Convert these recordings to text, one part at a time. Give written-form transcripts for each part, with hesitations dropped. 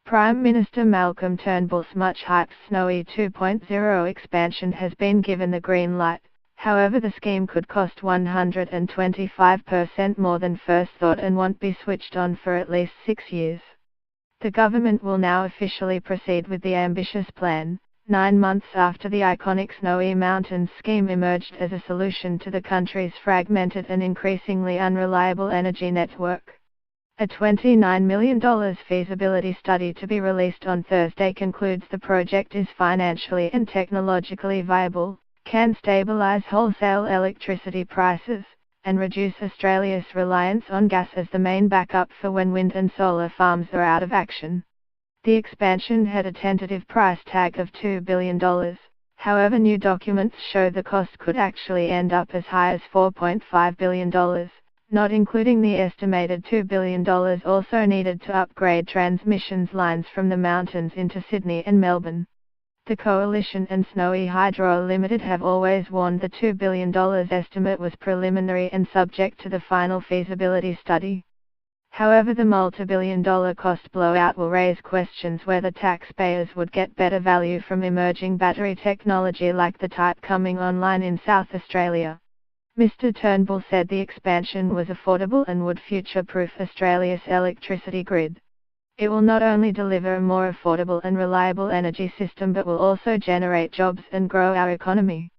Prime Minister Malcolm Turnbull's much-hyped Snowy 2.0 expansion has been given the green light. However, the scheme could cost 125% more than first thought and won't be switched on for at least 6 years. The government will now officially proceed with the ambitious plan, 9 months after the iconic Snowy Mountains scheme emerged as a solution to the country's fragmented and increasingly unreliable energy network. A $29 million feasibility study to be released on Thursday concludes the project is financially and technologically viable, can stabilise wholesale electricity prices, and reduce Australia's reliance on gas as the main backup for when wind and solar farms are out of action. The expansion had a tentative price tag of $2 billion, however new documents show the cost could actually end up as high as $4.5 billion. Not including the estimated $2 billion also needed to upgrade transmissions lines from the mountains into Sydney and Melbourne. The Coalition and Snowy Hydro Limited have always warned the $2 billion estimate was preliminary and subject to the final feasibility study. However, the multi-billion-dollar cost blowout will raise questions whether taxpayers would get better value from emerging battery technology like the type coming online in South Australia. Mr. Turnbull said the expansion was affordable and would future-proof Australia's electricity grid. It will not only deliver a more affordable and reliable energy system but will also generate jobs and grow our economy.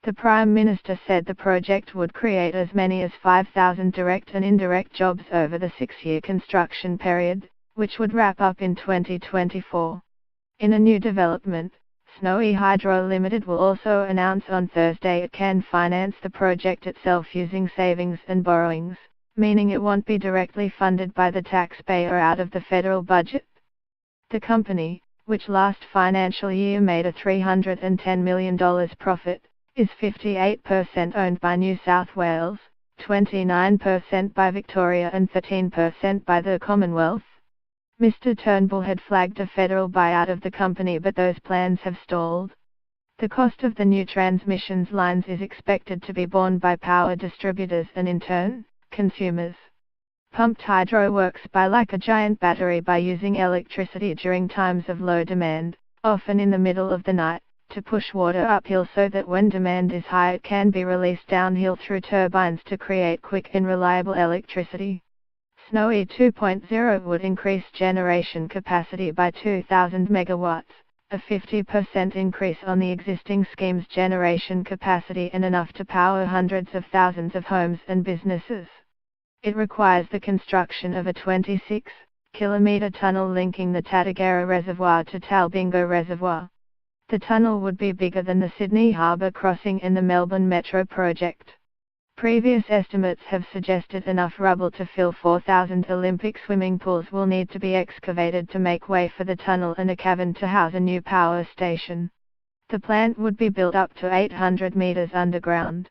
The Prime Minister said the project would create as many as 5,000 direct and indirect jobs over the 6-year construction period, which would wrap up in 2024. In a new development, Snowy Hydro Limited will also announce on Thursday it can finance the project itself using savings and borrowings, meaning it won't be directly funded by the taxpayer out of the federal budget. The company, which last financial year made a $310 million profit, is 58% owned by New South Wales, 29% by Victoria and 13% by the Commonwealth. Mr. Turnbull had flagged a federal buyout of the company, but those plans have stalled. The cost of the new transmissions lines is expected to be borne by power distributors and in turn, consumers. Pumped hydro works like a giant battery by using electricity during times of low demand, often in the middle of the night, to push water uphill so that when demand is high it can be released downhill through turbines to create quick and reliable electricity. Snowy 2.0 would increase generation capacity by 2,000 megawatts, a 50% increase on the existing scheme's generation capacity and enough to power hundreds of thousands of homes and businesses. It requires the construction of a 26-kilometre tunnel linking the Tattagera Reservoir to Talbingo Reservoir. The tunnel would be bigger than the Sydney Harbour crossing in the Melbourne Metro project. Previous estimates have suggested enough rubble to fill 4,000 Olympic swimming pools will need to be excavated to make way for the tunnel and a cavern to house a new power station. The plant would be built up to 800 meters underground.